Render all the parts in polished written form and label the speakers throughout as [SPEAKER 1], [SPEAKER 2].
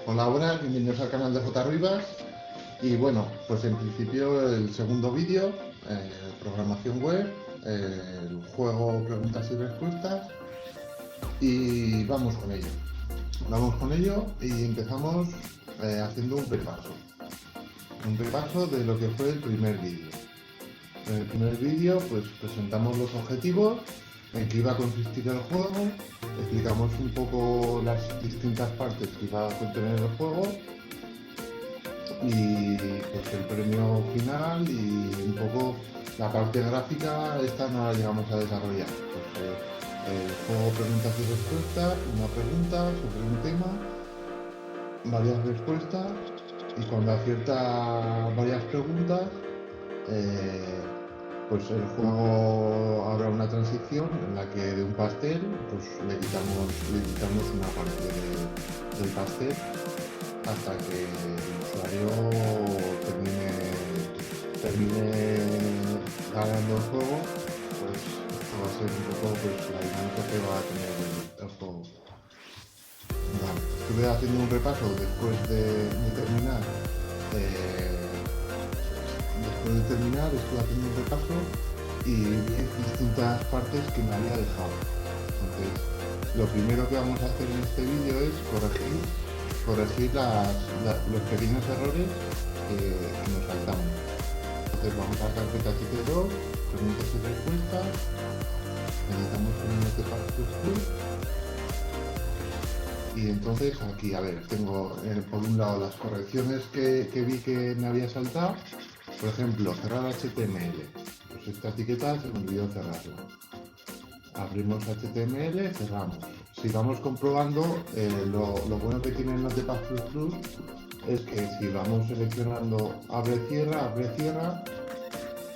[SPEAKER 1] Hola, buenas, bienvenidos al canal de J. Rivas. Y bueno, pues en principio el segundo vídeo, programación web, el juego preguntas y respuestas. Y vamos con ello. Vamos con ello y empezamos haciendo un repaso. Un repaso de lo que fue el primer vídeo. En el primer vídeo pues presentamos los objetivos, en qué iba a consistir el juego, explicamos un poco las distintas partes que iba a contener el juego y pues el premio final y un poco la parte gráfica. Esta no la llegamos a desarrollar. Pues, el juego preguntas y respuestas, una pregunta sobre un tema, varias respuestas y cuando acierta varias preguntas pues el juego habrá una transición en la que de un pastel pues le quitamos una parte del pastel hasta que el usuario termine ganando el juego. Pues esto va a ser un poco pues la dinámica que va a tener el juego. Vale, estuve haciendo un repaso después de terminar. Después de terminar estuve haciendo un repaso y vi distintas partes que me había dejado. Entonces, lo primero que vamos a hacer en este vídeo es corregir los pequeños errores que nos saltamos. Entonces vamos a la carpeta TT2, preguntas y respuestas, editamos con Notepad++. Y entonces aquí, a ver, tengo por un lado las correcciones que vi que me había saltado. Por ejemplo, cerrar HTML. Pues esta etiqueta se me olvidó cerrarla. Abrimos HTML, cerramos. Si vamos comprobando, lo bueno que tiene el Notepad++ es que si vamos seleccionando abre, cierra,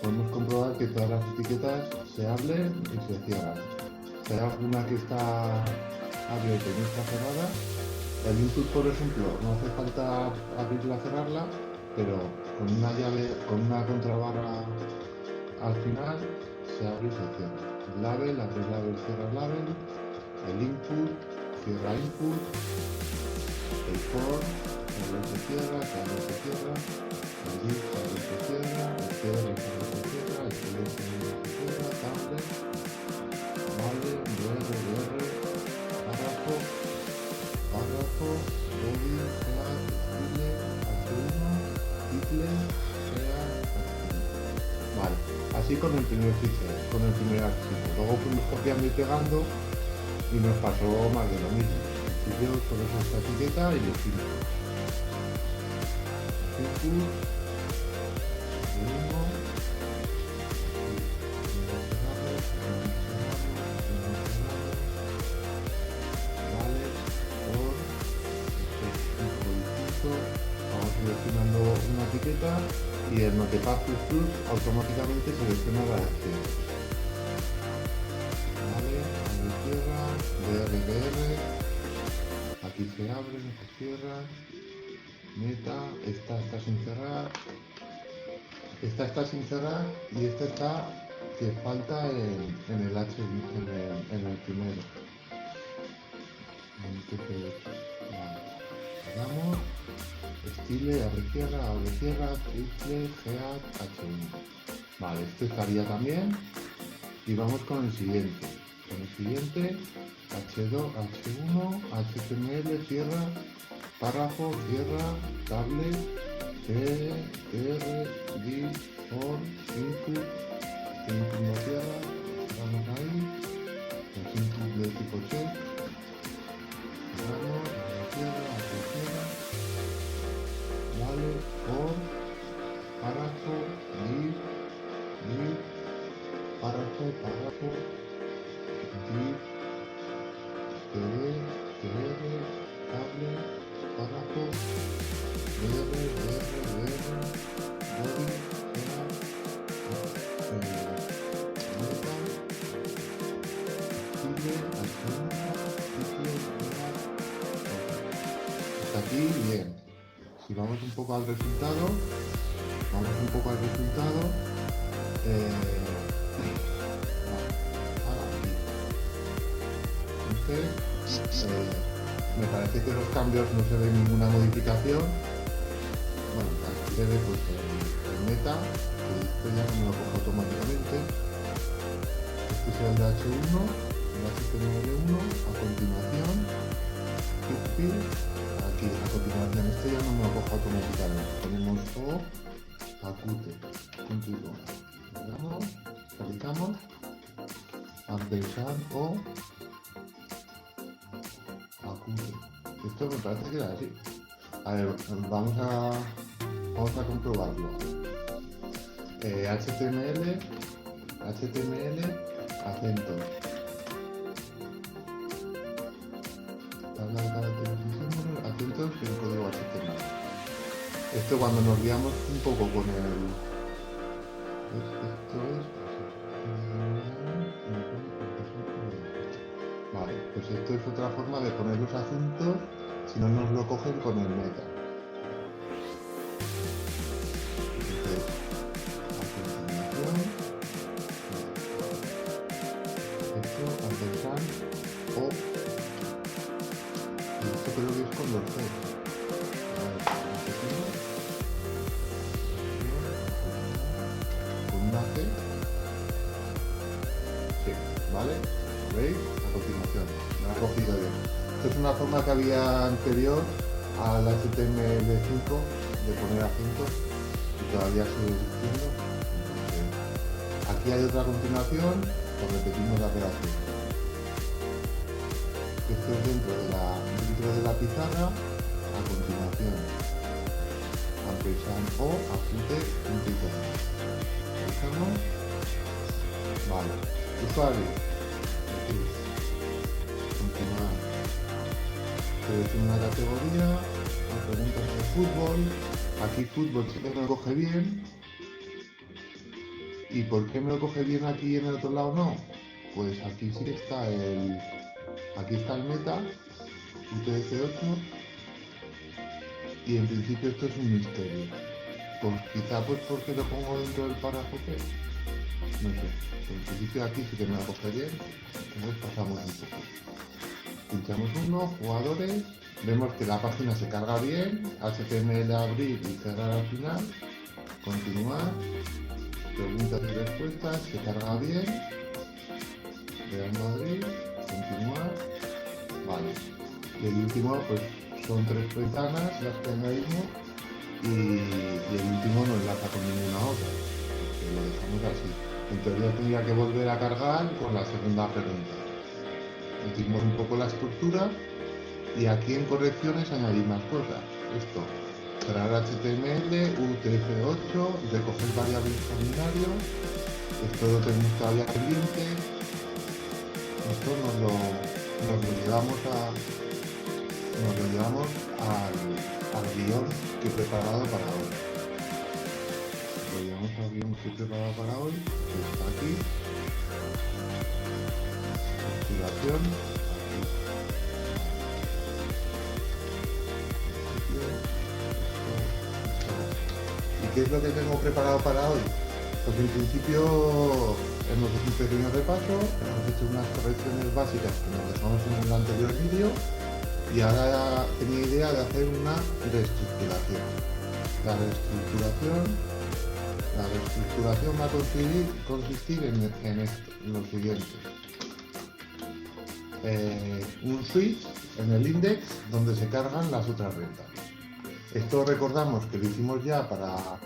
[SPEAKER 1] podemos comprobar que todas las etiquetas se abren y se cierran. Si hay alguna que está abierta y no está cerrada, el input, por ejemplo, no hace falta abrirla, cerrarla, pero con una llave, con una contrabarra al final, se abre y se cierra. El label, abre label, cierra label, el input, cierra input, el for, se abre y se cierra, se abre y se cierra, el if, se abre y se cierra, el cierre, se abre y se cierra, el select, se abre y se cierra, tablet, vale, br, párrafo, body, head, style, h1, title, head, vale, así con el primer fichero, con el primer archivo. Luego fuimos copiando y pegando y nos pasó más de lo mismo. Al principio solo es esta etiqueta y los inputs. Vamos seleccionando una etiqueta y el Notepad++ automáticamente selecciona la acción. Vale, abre, cierra, BR, aquí se abre, no se cierra, meta, esta está sin cerrar, esta está sin cerrar y esta está que falta en el H, en el primero. Entonces, vale, cerramos. Style, abre, cierra, triple, head, h1. Vale, este estaría también. Y vamos con el siguiente. Con el siguiente, h2, h1, html, cierra, párrafo, cierra, tablet, tr, div, for, input, input no cierra, vamos ahí, los inputs de tipo check, cerramos, cierra, vale, for, párrafo, div, párrafo, div, tr, tablet, párrafo, body, hasta aquí bien. Si vamos un poco al resultado, aquí. Entonces, me parece que los cambios no se ve ninguna modificación. Bueno, aquí se ve pues el meta, que esto ya no me lo coge automáticamente. Este es el de H1, el HTML1, a continuación, aquí a continuación, este ya no me lo coge automáticamente. Ponemos O, acute, contigo. Le damos, fabricamos, ampersand O, acute. Esto me parece que era así. A ver, vamos a comprobarlo. HTML, acentos. Tabla de caracteres y símbolos, acentos y el código HTML. Esto cuando nos guiamos un poco con el... Esto es... Vale, pues esto es otra forma de poner los acentos si no nos lo cogen con el meta. Entonces, a continuación, esto, ampersand, o, y esto creo que es con los C. Con una C, sí, ¿vale? ¿Lo veis? A continuación, me lo ha cogido bien. Esto es una forma que había anterior al HTML5 de poner acentos y todavía sigue existiendo. Entonces, aquí hay otra continuación, pues repetimos la operación. Esto es dentro de la pizarra, a continuación. Ampersand o apunte un tipo. Dejamos. Vale. Usuario. Continuar. Selecciona una categoría. Preguntas de fútbol. Aquí fútbol sí que me lo coge bien. ¿Y por qué me lo coge bien aquí y en el otro lado no? Pues aquí sí que está el... Aquí está el meta, UTF-8, y en principio esto es un misterio. Pues quizá pues porque lo pongo dentro del párrafo que... No sé, en principio aquí sí que me lo coge bien, entonces pasamos un poco. Pinchamos uno, jugadores, vemos que la página se carga bien, HTML abrir y cerrar al final, continuar, preguntas y respuestas, se carga bien, Real Madrid, continuar, vale. Y el último pues son 3 ventanas las que añadimos y el último no enlaza con ninguna otra, porque lo dejamos así. En teoría tendría que volver a cargar con la segunda pregunta. Metimos un poco la estructura y aquí en correcciones añadir más cosas. Esto, cerrar HTML, UTF-8, recoger variables con binario, esto lo tenemos todavía pendiente. Esto nos lo llevamos al guión que he preparado para hoy. Lo llevamos al guión que he preparado para hoy, que está aquí. Activación. ¿Y qué es lo que tengo preparado para hoy? Pues en principio hemos hecho un pequeño repaso, hemos hecho unas correcciones básicas que nos dejamos en el anterior vídeo y ahora tenía idea de hacer una reestructuración. La reestructuración va a consistir en esto, en lo siguiente. Un switch en el index donde se cargan las otras rentas. Esto recordamos que lo hicimos ya para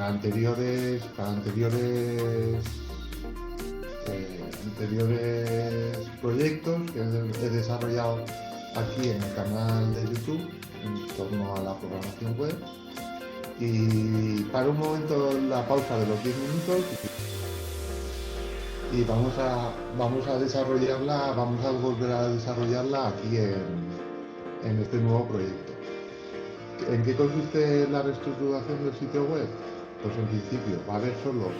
[SPEAKER 1] anteriores proyectos que he desarrollado aquí en el canal de YouTube en torno a la programación web. Y para un momento la pausa de los 10 minutos y vamos a desarrollarla, vamos a volver a desarrollarla aquí en este nuevo proyecto. ¿En qué consiste la reestructuración del sitio web? Pues en principio va a haber solo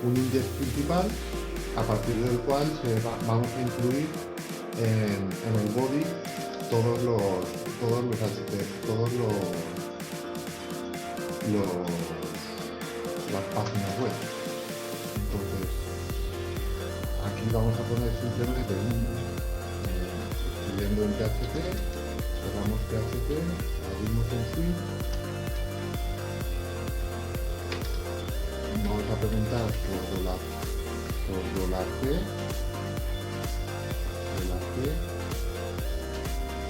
[SPEAKER 1] un index principal a partir del cual vamos a incluir en el body todos los las páginas web. Entonces aquí vamos a poner simplemente escribiendo en PHP cerramos PHP, abrimos un suite, vamos a preguntar por $p,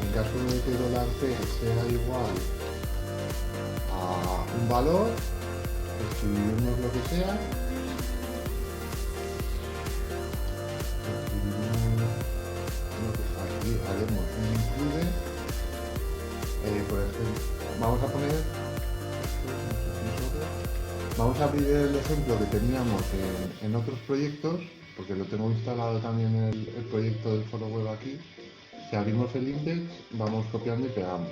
[SPEAKER 1] en caso de que $p sea igual a un valor, escribimos lo que sea, aquí haremos un include, por ejemplo, vamos a abrir el ejemplo que teníamos en otros proyectos, porque lo tengo instalado también en el proyecto del foro web aquí. Si abrimos el index, vamos copiando y pegamos.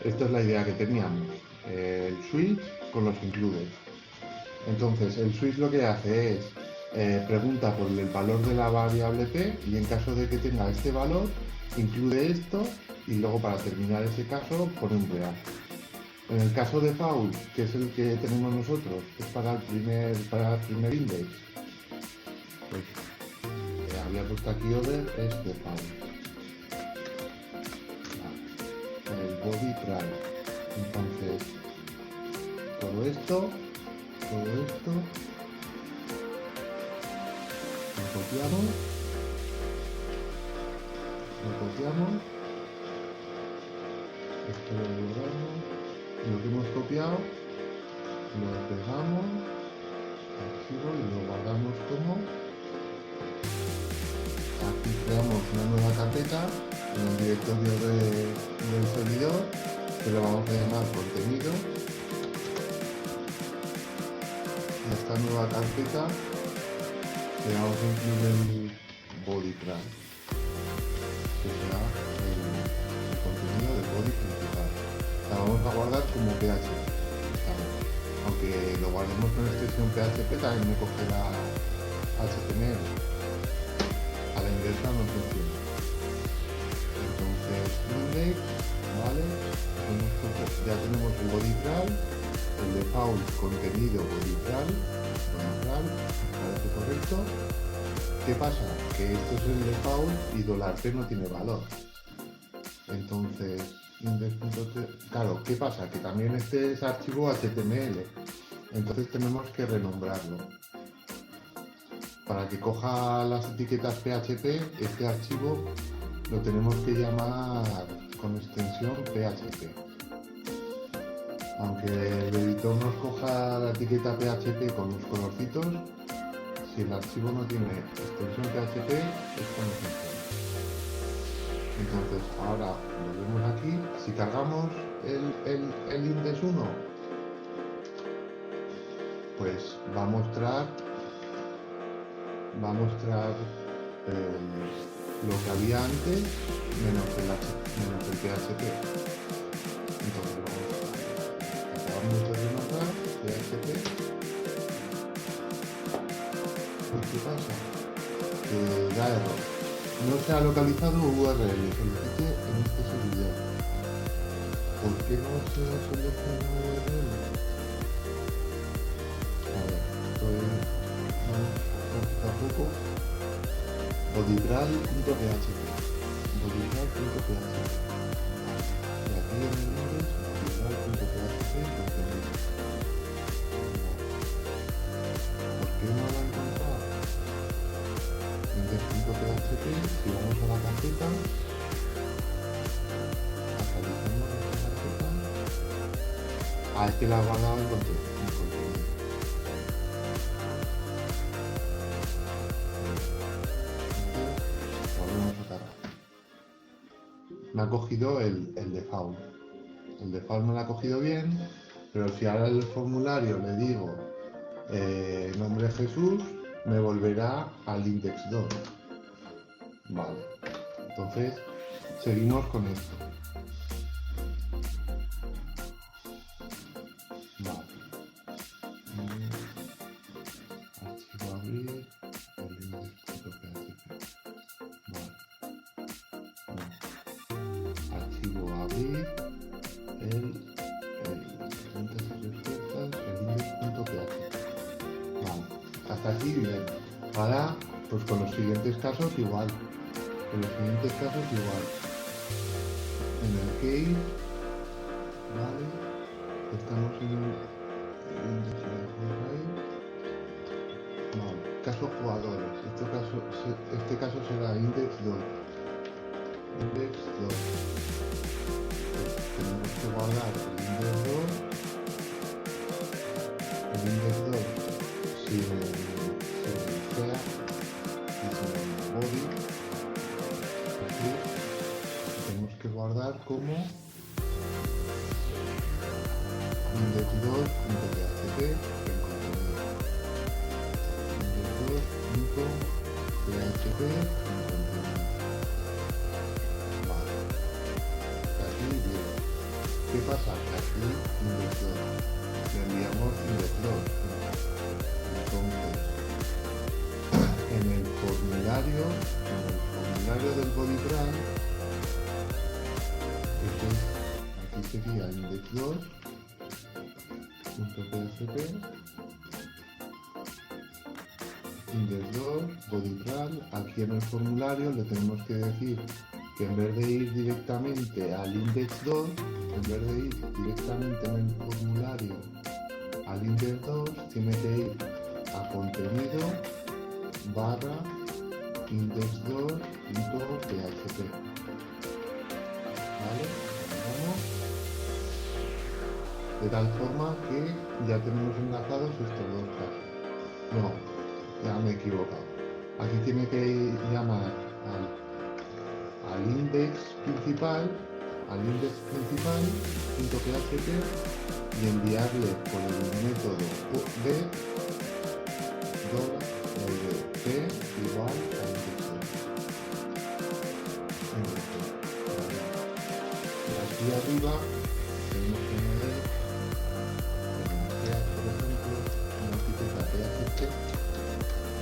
[SPEAKER 1] Esta es la idea que teníamos, el switch con los includes. Entonces, el switch lo que hace es pregunta por el valor de la variable p y en caso de que tenga este valor, incluye esto y luego para terminar ese caso pone un real. En el caso de foul, que es el que tenemos nosotros, que es para el primer index, pues había puesto aquí over, es de foul. El body try. Entonces, todo esto lo copiamos, esto lo borramos, lo que hemos copiado lo pegamos, archivo y lo guardamos como. Aquí creamos una nueva carpeta en el directorio del servidor que lo vamos a llamar contenido. Y a esta nueva carpeta le vamos a incluir el body try, que será el contenido del body principal. La vamos a guardar como PHP. Aunque lo guardemos con extensión PHP, también me cogerá HTML. A la inversa no funciona. Entonces, index, ¿vale? Ya tenemos el body try, el default contenido body try, parece correcto. ¿Qué pasa? Que esto es el default y $p no tiene valor. Entonces, index.t, claro, ¿qué pasa? Que también este es archivo HTML. Entonces tenemos que renombrarlo. Para que coja las etiquetas PHP, este archivo lo tenemos que llamar con extensión PHP. Aunque el editor nos coja la etiqueta PHP con los colorcitos, si el archivo no tiene extensión PHP, esto no funciona. Entonces, ahora volvemos aquí. Si cargamos el index 1, pues va a mostrar lo que había antes menos el PHP. Entonces acabamos de renombrar PHP. Pues ¿qué pasa? Que da error. No se ha localizado URL, solicite en este servidor. ¿Por qué no se ha seleccionado URL? A ver, poco a poco. Bodybral.php. Y aquí en el index, bodybral.php. ¿Por qué no lo ha encontrado? Index.php, si vamos a la carpeta, actualizamos esta carpeta. Es que la ha guardado en contenido. Volvemos a cargar. Me ha cogido el default. El default me lo ha cogido bien, pero si ahora el formulario le digo nombre Jesús, me volverá al index 2. Vale, entonces seguimos con esto. Vale. Archivo abrir, el index.php. Vale. No. Archivo abrir, el index.php. Vale. Hasta aquí bien. Ahora, pues con los siguientes casos igual. en el case, ¿vale? Estamos en el index ahí. Vale, caso jugadores, este caso será index 2. Index 2. Pues tenemos que guardar el index 2. El index 2 sin el sea y sin el body. Así tenemos que guardar como index 2.php en contenido. Index 2.php en contenido. Vale. Aquí bien. ¿Qué pasa? Que aquí index 2. Le enviamos index 2. Entonces, en el formulario del body brand, aquí sería index 2.php, index 2, body brand. Aquí en el formulario le tenemos que decir que en vez de ir directamente al index 2, en vez de ir directamente en el formulario al index 2, tiene que ir a contenido barra index 2.php. ¿Vale? Vamos. De tal forma que ya tenemos enlazados estos dos casos. No, ya me he equivocado. Aquí tiene que llamar al index principal, .php y enviarle por el método p igual a index 2. Y aquí arriba tenemos que añadir, por ejemplo, una etiqueta PHP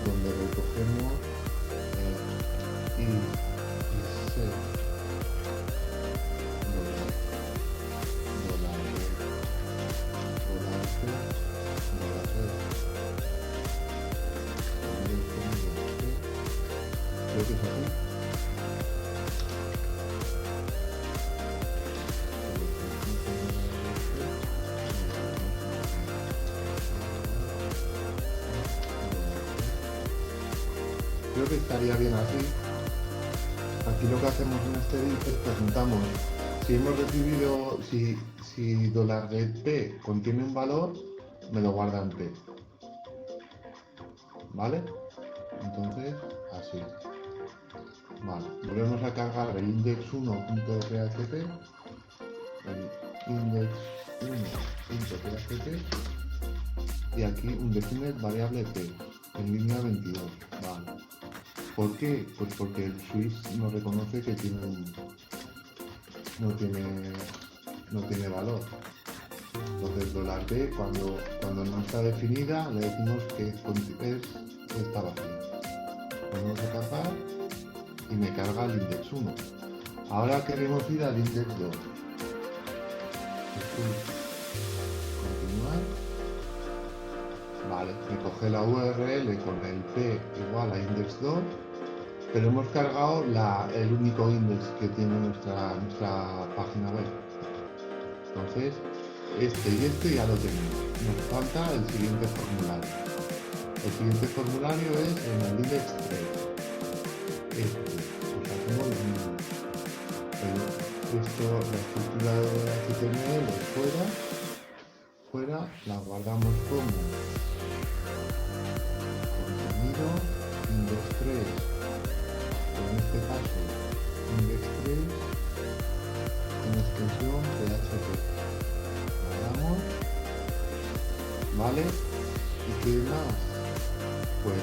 [SPEAKER 1] donde recogemos y set creo que es así. Creo que estaría bien así. Aquí lo que hacemos en este div es preguntamos si hemos recibido, si $p contiene un valor, me lo guarda en p. ¿Vale? Entonces, así. Vale, volvemos a cargar el index1.php, el index1.php y aquí un definir variable p en línea 22. Vale. ¿Por qué? Pues porque el Swift no reconoce que no tiene valor. Entonces $p cuando no está definida le decimos que está vacía. Vamos a cargar y me carga el index 1. Ahora queremos ir al index 2. Continuar. Vale, me coge la URL con el p igual a index 2, pero hemos cargado el único index que tiene nuestra página web. Entonces, este y este ya lo tenemos. Nos falta el siguiente formulario. El siguiente formulario es en el index 3. Pues hacemos lo mismo. Pero la estructura de HTML fuera la guardamos como contenido index 3. En este caso, index 3 en extensión PHP. Guardamos. ¿Vale? ¿Y qué más? Pues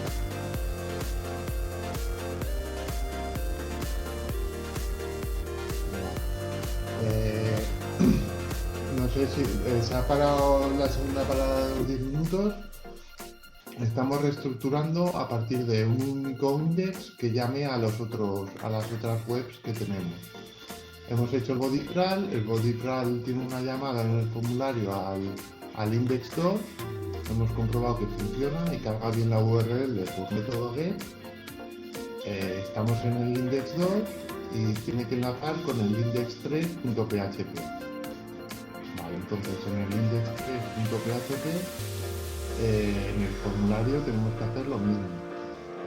[SPEAKER 1] no sé si se ha parado la segunda parada de los 10 minutos. Estamos reestructurando a partir de un único index que llame a las otras webs que tenemos. Hemos hecho el bodypral tiene una llamada en el formulario al index 2. Hemos comprobado que funciona y carga bien la URL por método get. Estamos en el index 2 y tiene que enlazar con el index3.php. Vale, entonces en el index3.php en el formulario tenemos que hacer lo mismo.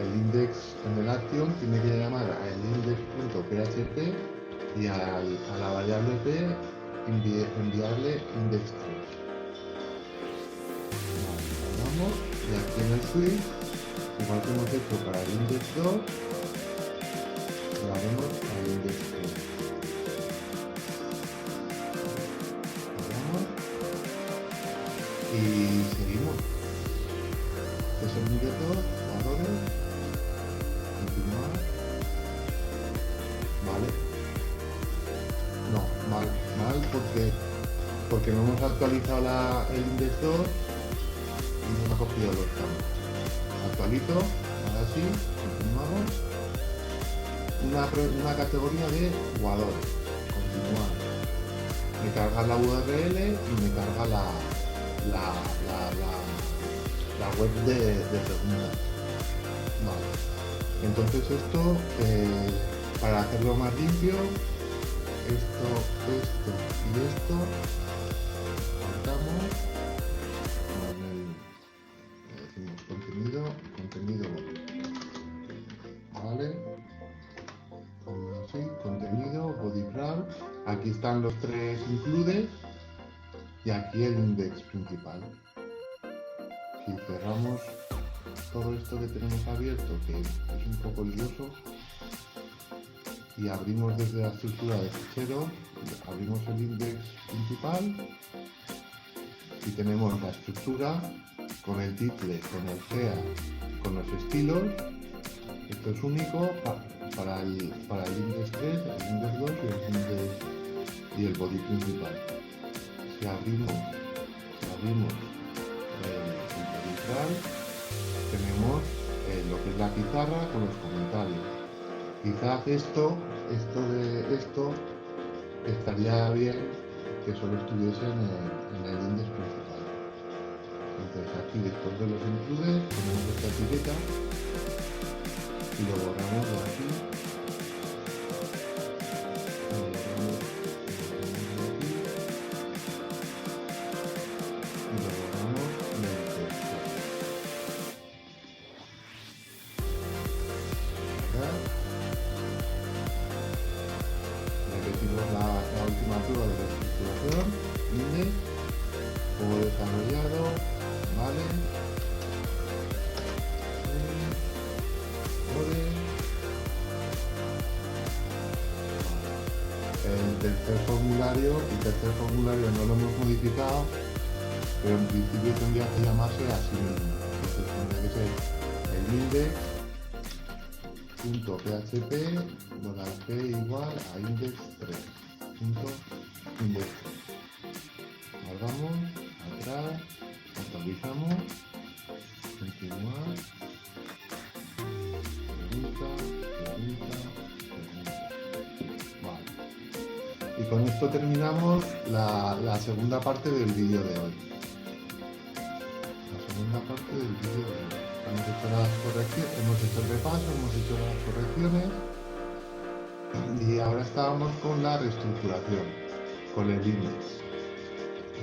[SPEAKER 1] El index en el action tiene que llamar al index.php y a la variable p enviarle index3. Vale, vamos, y aquí en el switch, igual que hemos hecho para el index2, lo haremos al index3. Vamos y seguimos. Este es el index2, jugadores, continuar. Vale. No, mal porque no hemos actualizado el index2 y no me ha cogido los campos. Actualizo, ahora sí, continuamos. Una categoría de jugadores. Continuar. Me carga la URL y me carga la web de preguntas. Vale. Entonces esto, para hacerlo más limpio, esto y esto, cortamos con decimos contenido body. Vale, así, contenido, body plan, aquí están los tres includes y aquí el index principal. Si cerramos todo esto que tenemos abierto, que es un poco lioso, y abrimos desde la estructura de fichero, abrimos el index principal y tenemos la estructura con el title, con el GEA, con los estilos. Esto es único para el index 3, el index 2 y el body principal. Si abrimos el principal, tenemos lo que es la pizarra con los comentarios. Quizás esto estaría bien que solo estuviese en el index principal. Entonces aquí después de los includes ponemos esta etiqueta y lo borramos de aquí. Lo borramos de aquí y lo borramos del texto. Acá. Repetimos la última prueba de la estructuración, index, juego desarrollado, vale, el tercer formulario no lo hemos modificado, pero en principio tendría que llamarse así mismo. Entonces tendría que ser el index.php p igual a index3.index3. Guardamos, atrás, actualizamos, continuar, pregunta. Vale. Y con esto terminamos la segunda parte del vídeo de hoy. Hemos hecho las correcciones, hemos hecho el repaso, hemos hecho las correcciones y ahora estábamos con la reestructuración, con el index.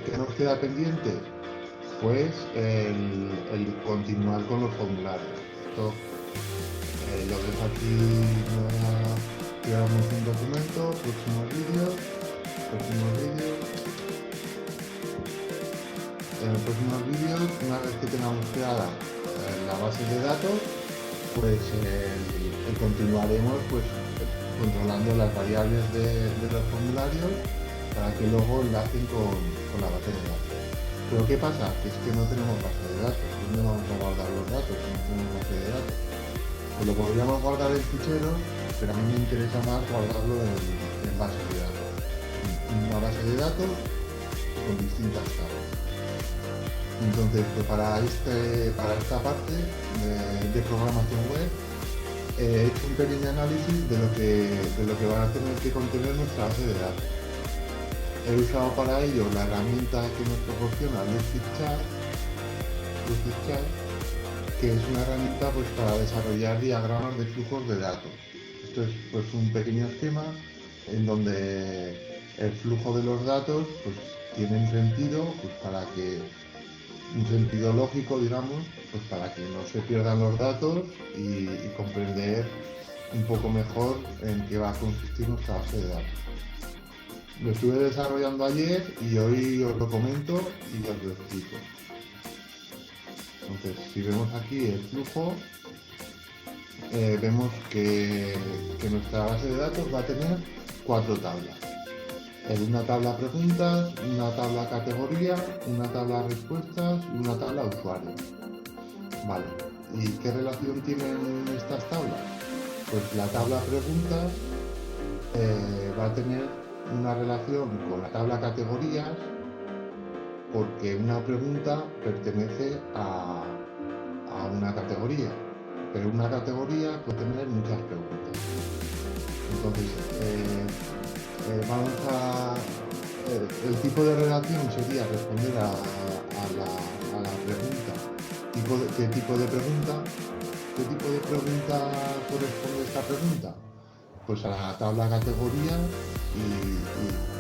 [SPEAKER 1] ¿Qué nos queda pendiente? Pues el continuar con los formularios. Esto lo dejo aquí, creamos un documento, próximos vídeos. En los próximos vídeos, una vez que tengamos creada la base de datos, pues continuaremos pues controlando las variables de los formularios para que luego enlacen con la base de datos. Pero ¿qué pasa? Que es que no tenemos base de datos. ¿Dónde vamos a guardar los datos si no tenemos base de datos? Pues lo podríamos guardar en ficheros, pero a mí me interesa más guardarlo en base de datos. Una base de datos con distintas tablas. Entonces, pues para esta parte de programación web, he hecho un pequeño análisis de lo que van a tener que contener nuestra base de datos. He usado para ello la herramienta que nos proporciona LustFishChart, que es una herramienta pues para desarrollar diagramas de flujos de datos. Esto es pues un pequeño esquema en donde el flujo de los datos pues tiene un sentido, pues para que un sentido lógico, digamos, pues para que no se pierdan los datos y comprender un poco mejor en qué va a consistir nuestra base de datos. Lo estuve desarrollando ayer y hoy os lo comento y os lo explico. Entonces, si vemos aquí el flujo, vemos que nuestra base de datos va a tener 4 tablas. Una tabla preguntas, una tabla categoría, una tabla respuestas y una tabla usuario. Vale, ¿y qué relación tienen estas tablas? Pues la tabla preguntas va a tener una relación con la tabla categorías porque una pregunta pertenece a una categoría, pero una categoría puede tener muchas preguntas. Entonces, el tipo de relación sería responder a la pregunta. ¿Qué tipo de pregunta? ¿Qué tipo de pregunta corresponde esta pregunta? Pues a la tabla categoría y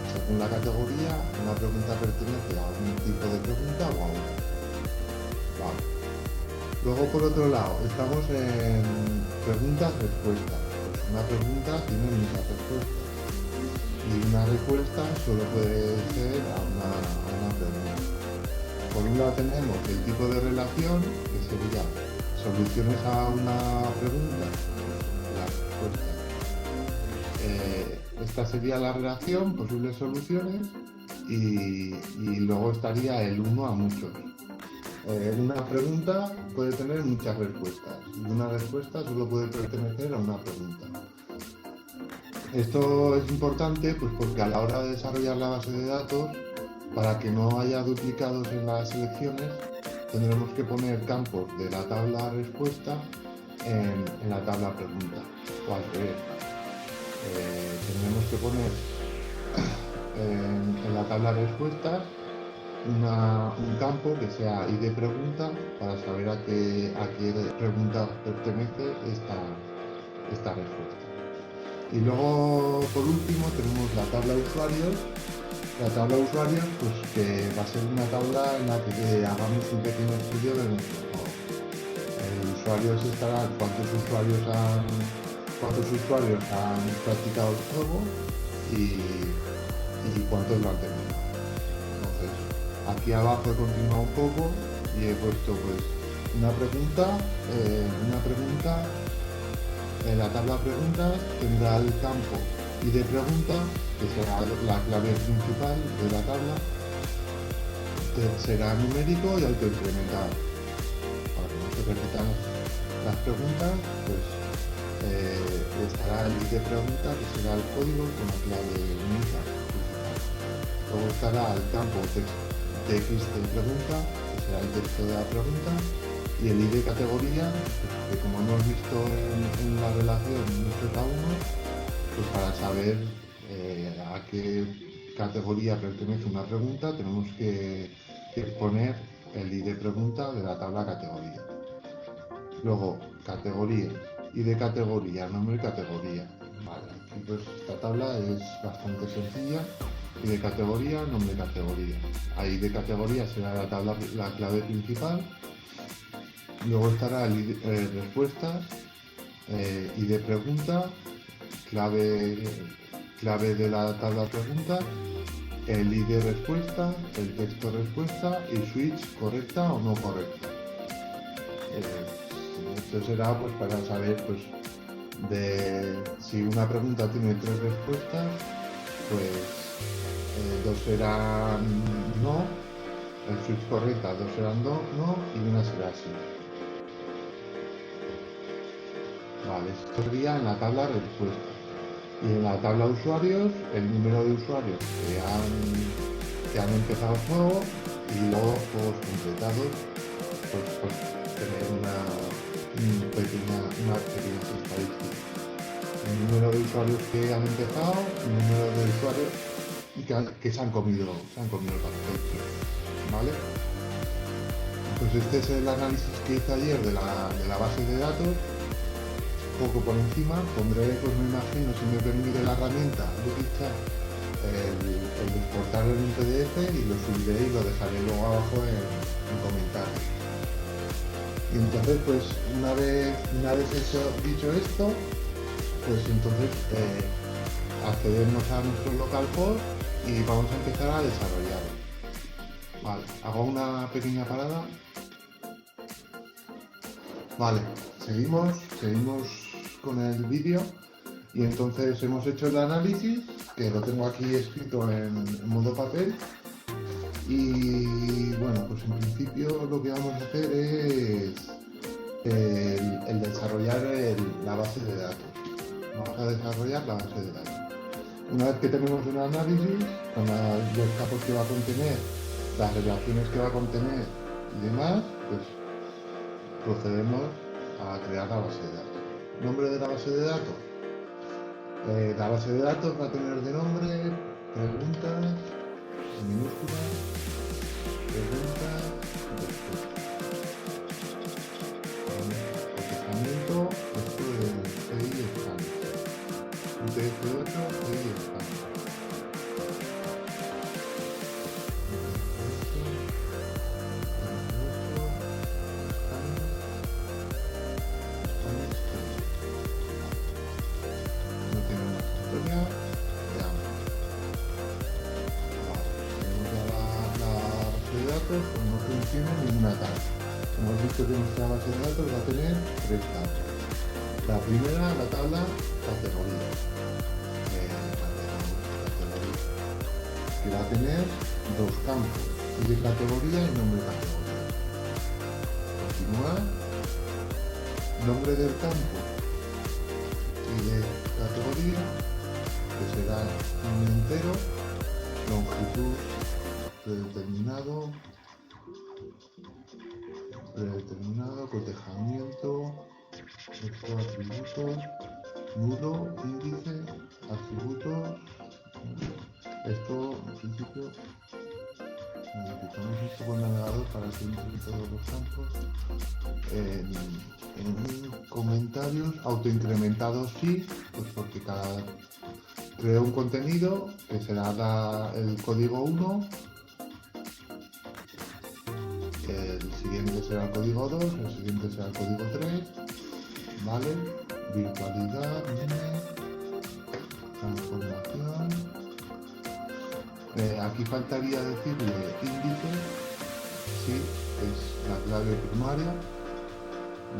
[SPEAKER 1] según la categoría una pregunta pertenece a un tipo de pregunta o a otra. Vale. Luego por otro lado estamos en preguntas-respuestas. Pues una pregunta tiene muchas respuestas y una respuesta solo puede ser a una pregunta. Por un lado tenemos el tipo de relación, que sería soluciones a una pregunta, la respuesta. Esta sería la relación, posibles soluciones, y luego estaría el uno a muchos. Una pregunta puede tener muchas respuestas y una respuesta solo puede pertenecer a una pregunta. Esto es importante pues porque a la hora de desarrollar la base de datos, para que no haya duplicados en las selecciones, tendremos que poner campos de la tabla respuesta en la tabla pregunta, o al revés. Tendremos que poner en la tabla respuestas un campo que sea ID pregunta para saber a qué pregunta pertenece esta respuesta. Y luego, por último, tenemos la tabla usuarios. La tabla usuarios, pues que va a ser una tabla en la que hagamos un pequeño estudio de nuestro juego. Usuarios estarán cuántos usuarios han practicado el juego y cuántos lo han terminado. Entonces, aquí abajo he continuado un poco y he puesto pues una pregunta. En la tabla preguntas tendrá el campo ID pregunta, que será la clave principal de la tabla. Será numérico y autoincrementado. Para que no se repitan las preguntas, pues estará el ID pregunta, que será el código con la clave única principal. Luego estará el campo TXT pregunta, que será el texto de la pregunta, y el ID categoría, que como hemos visto en la relación muchos a uno, pues para saber a qué categoría pertenece una pregunta, tenemos que poner el ID pregunta de la tabla categoría. Luego, categoría, ID categoría, nombre categoría. Vale, aquí pues esta tabla es bastante sencilla. ID categoría, nombre categoría. Ahí de categoría será la clave principal. Luego estará el respuestas, ID pregunta, clave de la tabla pregunta, el ID respuesta, el texto respuesta y switch correcta o no correcta. Esto será pues para saber pues si una pregunta tiene 3 respuestas, pues 2 serán no, el switch correcta 2 serán no y una será sí. Vale, esto sería en la tabla respuesta. Y en la tabla usuarios, el número de usuarios que han empezado el juego y luego juegos completados, pues tener unas pequeñas estadísticas. El número de usuarios que han empezado, el número de usuarios que se han comido el pastel, ¿vale? Pues este es el análisis que hice ayer de la base de datos. poco por encima, pondré, pues me imagino, si me permite la herramienta de dicha, el exportarlo en un PDF y lo subiré y lo dejaré luego abajo en comentarios. Y entonces, pues una vez dicho esto, pues entonces accedemos a nuestro localhost y vamos a empezar a desarrollarlo. Vale, hago una pequeña parada. Vale, seguimos con el vídeo y entonces hemos hecho el análisis, que lo tengo aquí escrito en modo papel. Y bueno, pues en principio lo que vamos a hacer es el desarrollar la base de datos. Vamos a desarrollar la base de datos. Una vez que tenemos un análisis con los campos que va a contener, las relaciones que va a contener y demás, pues procedemos a crear la base de datos. ¿Nombre de la base de datos? La base de datos va a tener de nombre preguntas, en minúsculas, preguntas, procesamiento, esto de EI estándar, UTF-8, EI estándar. Pues no funciona ninguna tabla. Hemos visto que nuestra base de datos va a tener 3 tablas. La primera, la tabla categoría, que va a tener 2 campos, de categoría y nombre de categoría. Continuar, nombre del campo y de categoría, que será un entero, longitud predeterminado, cotejamiento, estos atributos, nudo, índice, atributos. Esto en principio modificamos un poco el navegador para que entre todos los campos. En comentarios autoincrementados sí, pues porque creo un contenido que será el código 1. El siguiente será el código 2, el siguiente será el código 3, ¿vale? Virtualidad, transformación. Aquí faltaría decirle índice, sí, es la clave primaria.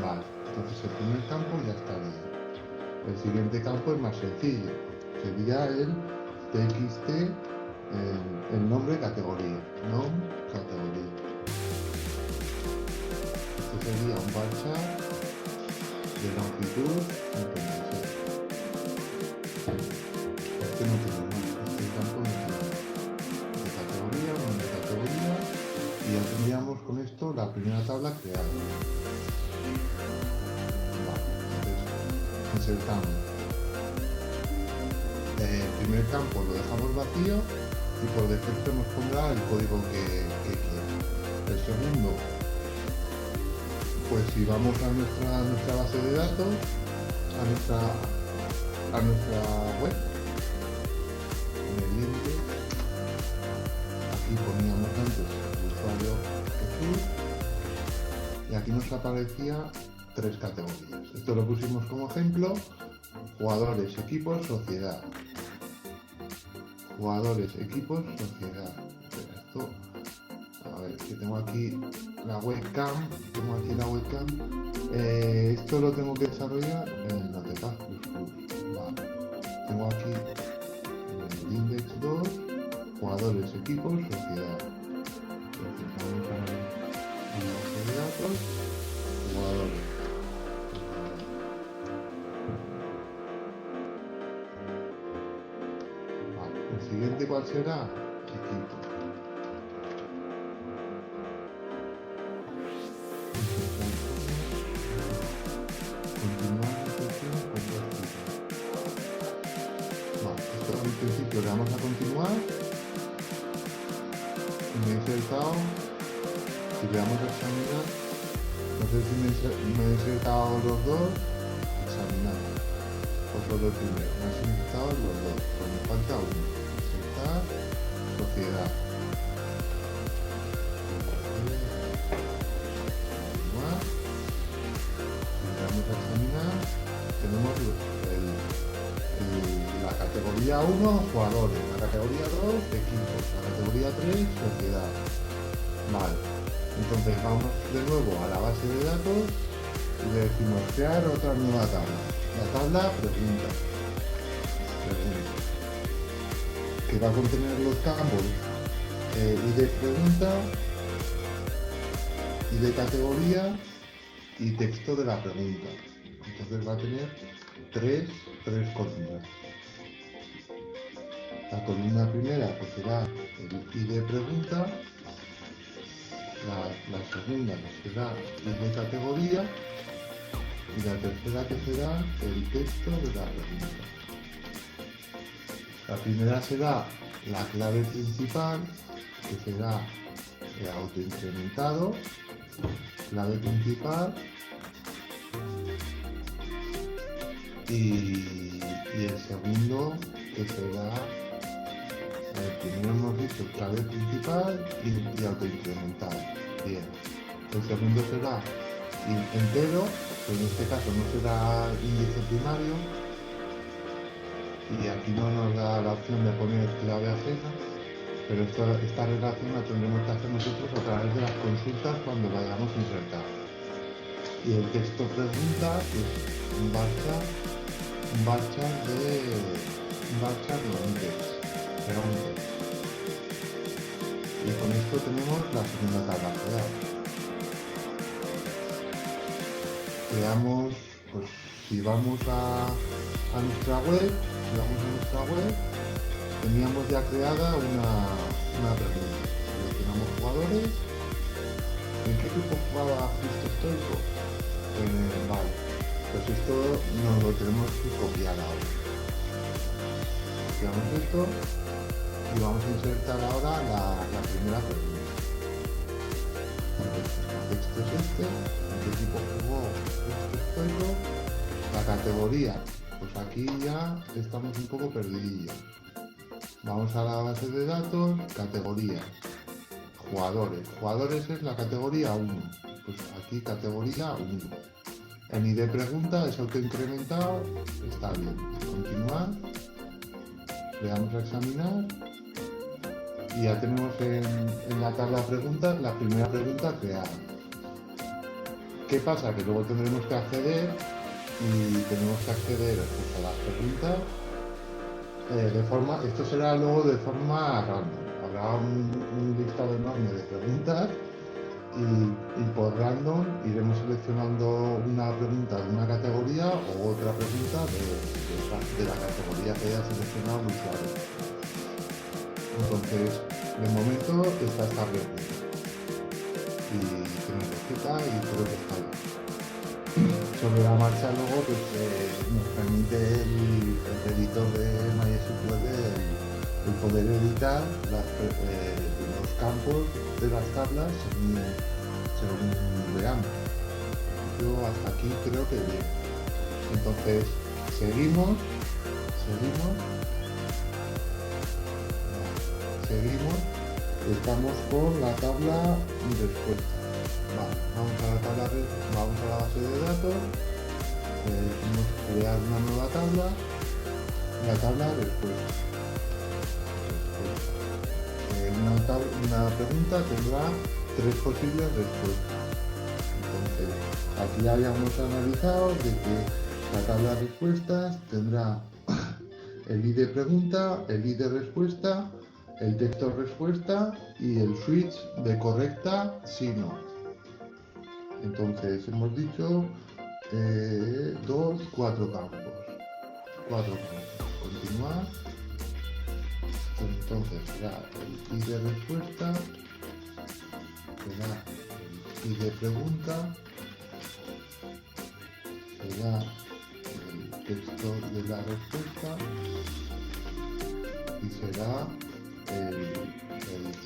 [SPEAKER 1] Vale, entonces el primer campo ya está bien. El siguiente campo es más sencillo, sería el txt, el nombre categoría, nom categoría. Sería un bar chart de longitud 56. Este no tiene más, este campo no tiene más. De categoría, nombre de categoría, y ya tendríamos con esto la primera tabla creada. Vale, entonces insertamos. El primer campo lo dejamos vacío y por defecto nos pondrá el código que quiera. El segundo, pues si vamos a nuestra base de datos, a nuestra web, en el index, aquí poníamos antes el usuario Jesús y aquí nos aparecía 3 categorías. Esto lo pusimos como ejemplo: jugadores, equipos, sociedad. Jugadores, equipos, sociedad. Esto, a ver, que tengo aquí la webcam, esto lo tengo que desarrollar en Notepad++. Vale. Tengo aquí en el index 2, jugadores, equipos, sociedad. Entonces vamos a la base de datos, jugadores. Vale. El siguiente, ¿cuál será? Equipos. En principio le vamos a continuar. Me he insertado. Si le damos a examinar, no sé si me he insertado los dos. Examinar. los dos primeros. Me has insertado los dos. Pues me falta uno. Insertar sociedad. Continuar. Y vamos a examinar. Tenemos la categoría 1, jugadores. La categoría 2, equipos. La categoría 3, sociedad. Vale. Entonces vamos de nuevo a la base de datos y le decimos crear otra nueva tabla. La tabla pregunta, que va a contener los campos ID pregunta, ID categoría y texto de la pregunta. Entonces va a tener tres columnas. La columna primera pues será el ID pregunta, la segunda que será ID categoría y la tercera que será el texto de la pregunta. La primera será la clave principal, que será autoincrementado, clave principal, y el segundo que será, primero hemos dicho clave principal y autoincremental. Bien, el segundo será entero, que en este caso no será índice primario, y aquí no nos da la opción de poner clave ajena, pero esta relación la tendremos que hacer nosotros a través de las consultas cuando vayamos a insertar. Y el texto pregunta es un varchar no index, pero un index. Y con esto tenemos la segunda tabla creada. Creamos, pues si vamos a nuestra web, teníamos ya creada una pregunta. Seleccionamos jugadores. ¿En qué equipo jugaba Cristo Stoico? Vale, pues esto nos lo tenemos que copiar ahora. Copiamos esto y vamos a insertar ahora la primera pregunta. Entonces, el texto es este. ¿En qué equipo jugó Cristo Stoico? La categoría. Pues aquí ya estamos un poco perdidillos. Vamos a la base de datos, categoría, jugadores. Jugadores es la categoría 1. Pues aquí categoría 1. En ID pregunta es autoincrementado, está bien. Continuar. Le damos a examinar. Y ya tenemos en la tabla preguntas la primera pregunta creada. ¿Qué pasa? Que luego tendremos que acceder y tenemos que acceder pues, a las preguntas esto será luego de forma random. Habrá un listado enorme de preguntas y por random iremos seleccionando una pregunta de una categoría o otra pregunta de la categoría que haya seleccionado el usuario. Entonces, de momento está esta pregunta y tiene receta y todo está bien. Sobre la marcha luego pues, nos permite el editor de MySQL el poder editar los campos de las tablas según veamos. Yo hasta aquí creo que bien. Entonces seguimos, estamos con la tabla respuesta. Vale, vamos a la base de datos, decimos crear una nueva tabla, la tabla respuesta. Una pregunta tendrá 3 posibles respuestas. Entonces, aquí ya habíamos analizado de que la tabla de respuestas tendrá el ID pregunta, el ID respuesta, el texto respuesta y el switch de correcta sí no. Entonces hemos dicho 4 campos. Continuar. Entonces será el ID respuesta, será el ID pregunta, será el texto de la respuesta y será el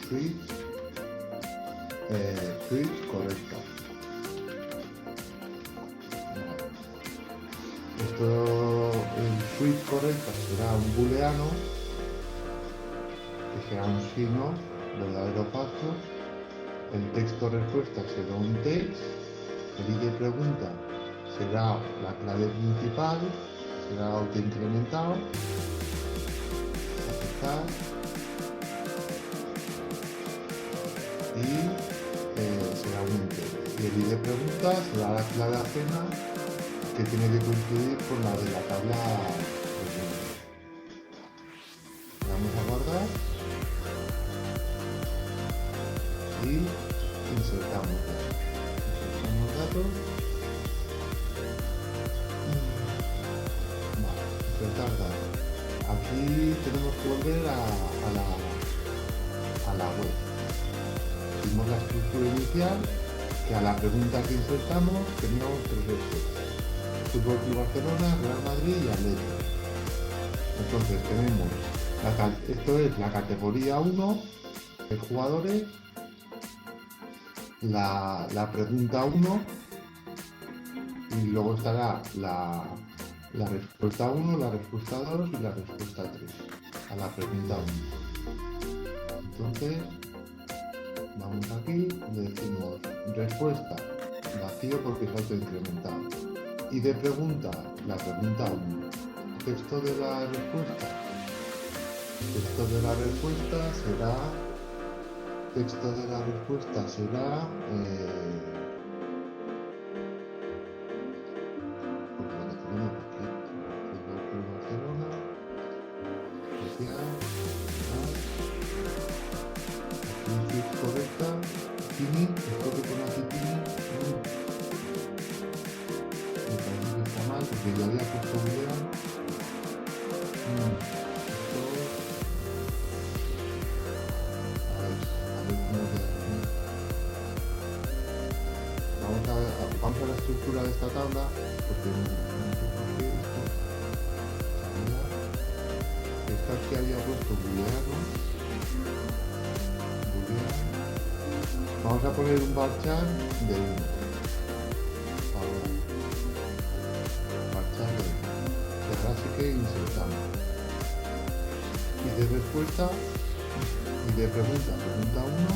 [SPEAKER 1] switch correcta. Esto, el suite correcta será un booleano, que será un signo verdadero o falso. El texto respuesta será un text. El ID pregunta será la clave principal, será autoincrementado. Aceptar. Y será un enter. Y el ID pregunta será la clave ajena que tiene que coincidir con la de la tabla. Vamos a guardar y insertamos datos. Vale, insertar datos. Aquí tenemos que volver a la web. Hicimos la estructura inicial, que a la pregunta que insertamos teníamos 3 respuestas: Fútbol Club Barcelona, Real Madrid y Atlético. Entonces tenemos, esto es la categoría 1 de jugadores, la pregunta 1, y luego estará la respuesta 1, la respuesta 2 y la respuesta 3 a la pregunta 1. Entonces vamos aquí, le decimos respuesta vacío porque es autoincrementado, y de pregunta la pregunta 1. Texto de la respuesta será porque lo que tenemos aquí, Fútbol Club Barcelona, social, aquí es correcta, Tini, esto que pone aquí Tini, me parece que está mal porque yo había puesto video. Vamos a la estructura de esta tabla, porque no sé por qué esta que había puesto booleano. Vamos a poner un varchar de 1. Varchar de 1. Y ahora sí que insertamos. Y de respuesta, y de pregunta 1,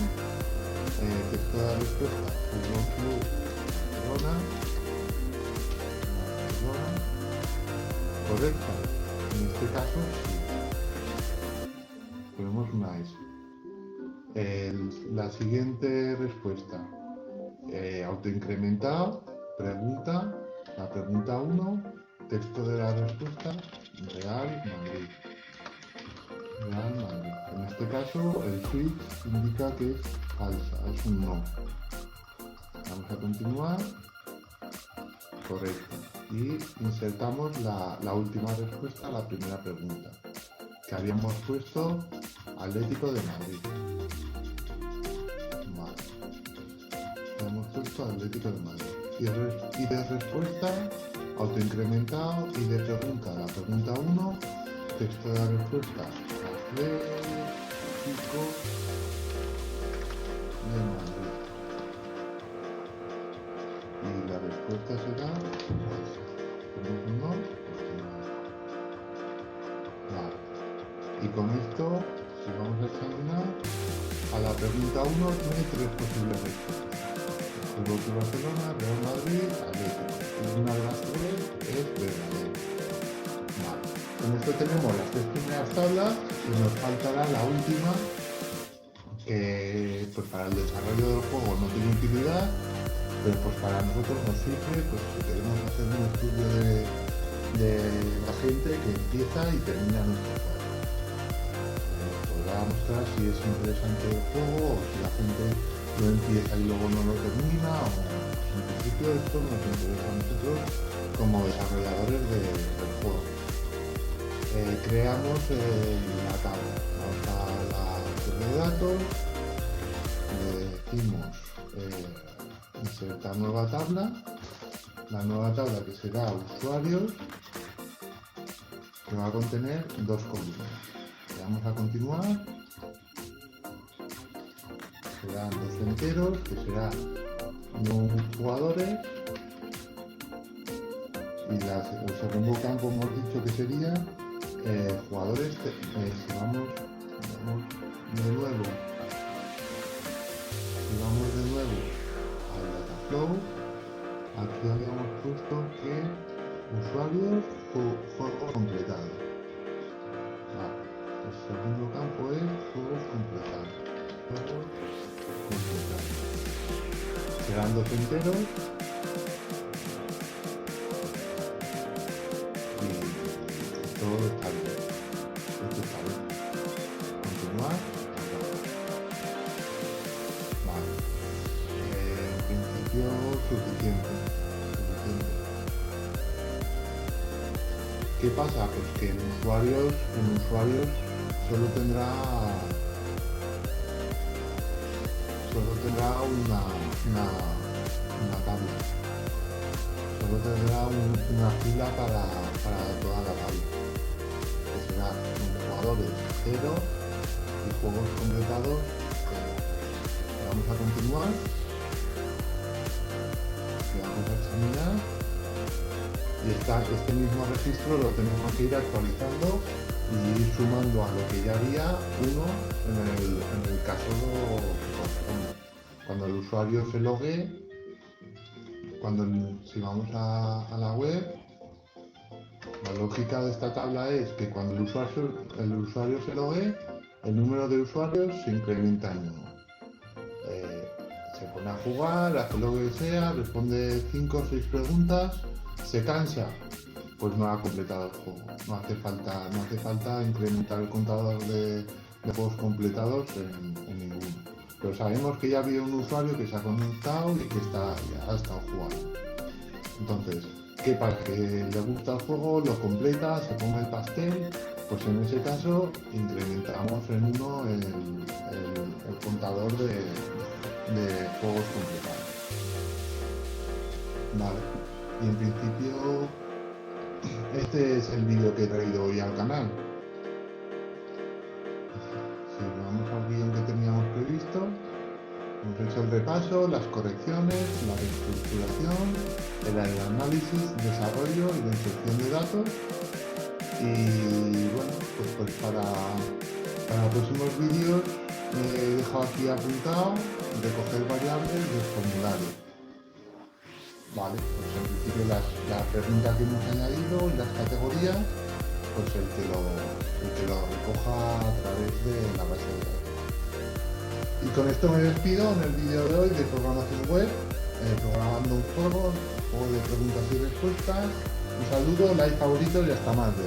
[SPEAKER 1] texto de la respuesta, Fútbol Club Barcelona, correcta. En este caso, sí. Ponemos una S. La siguiente respuesta, autoincrementado, pregunta, la pregunta 1, texto de la respuesta, Real Madrid. En este caso, el switch indica que es falsa, es un no. Vamos a continuar. Correcto. Y insertamos la última respuesta a la primera pregunta, que habíamos puesto Atlético de Madrid. Vale. Hemos puesto Atlético de Madrid. Y de respuesta, autoincrementado, y de pregunta, la pregunta 1, texto de la respuesta, Atlético de Madrid. Y la respuesta será no. Vale. Y con esto, si vamos a examinar, a la pregunta 1 tiene 3 posibles respuestas: Fútbol Club Barcelona, Real Madrid, Atlético. Y una de las 3 es verdadera. Vale. Con esto tenemos las 3 primeras tablas y nos faltará la última, que pues para el desarrollo del juego no tiene utilidad, pero pues para nosotros nos sirve, pues si queremos hacer un estudio de la gente que empieza y termina nuestro juego. Nos podrá mostrar si es interesante el juego o si la gente lo empieza y luego no lo termina, o en principio esto nos interesa a nosotros como desarrolladores del juego. Creamos la tabla, vamos a la base de datos, le decimos insertar nueva tabla, la nueva tabla que será usuarios, que va a contener 2 columnas. Le vamos a continuar, serán 2 enteros, que será no jugadores, el segundo campo hemos dicho que sería jugadores, si vamos de nuevo, al Dataflow, aquí habíamos puesto que usuarios o juegos completados. Vale. El segundo campo es juegos completados. Serán 2 enteros. Y todo está bien. Esto está bien. Continuar. Vale. En principio suficiente. ¿Qué pasa? Pues que en usuarios solo tendrá una tabla. Solo tendrá una fila para toda la tabla. Que será jugadores 0 y juegos completados 0. Vamos a continuar. Vamos a examinar. Y este mismo registro lo tenemos que ir actualizando y ir sumando a lo que ya había uno en el caso que corresponde. Cuando el usuario se logue, si vamos a la web, la lógica de esta tabla es que cuando el usuario se logue, el número de usuarios se incrementa en 1. Se pone a jugar, hace lo que sea, responde 5 o 6 preguntas. ¿Se cansa? Pues no ha completado el juego. No hace falta incrementar el contador de juegos completados en ninguno. Pero sabemos que ya había un usuario que se ha conectado y que ya ha estado jugando. Entonces, ¿qué pasa? Que le gusta el juego, lo completa, se ponga el pastel, pues en ese caso incrementamos en 1 el contador de juegos completados. Vale. Y en principio este es el vídeo que he traído hoy al canal. Si vamos al guión que teníamos previsto, hemos hecho el repaso, las correcciones, la reestructuración, el análisis, desarrollo y la inserción de datos. Y bueno, pues para próximos vídeos he dejado aquí apuntado recoger variables del formulario. Vale, pues en principio las preguntas que hemos añadido y las categorías, pues el que lo recoja a través de la base de datos. Y con esto me despido en el vídeo de hoy de programación web, programando un juego de preguntas y respuestas. Un saludo, like, favorito y hasta más.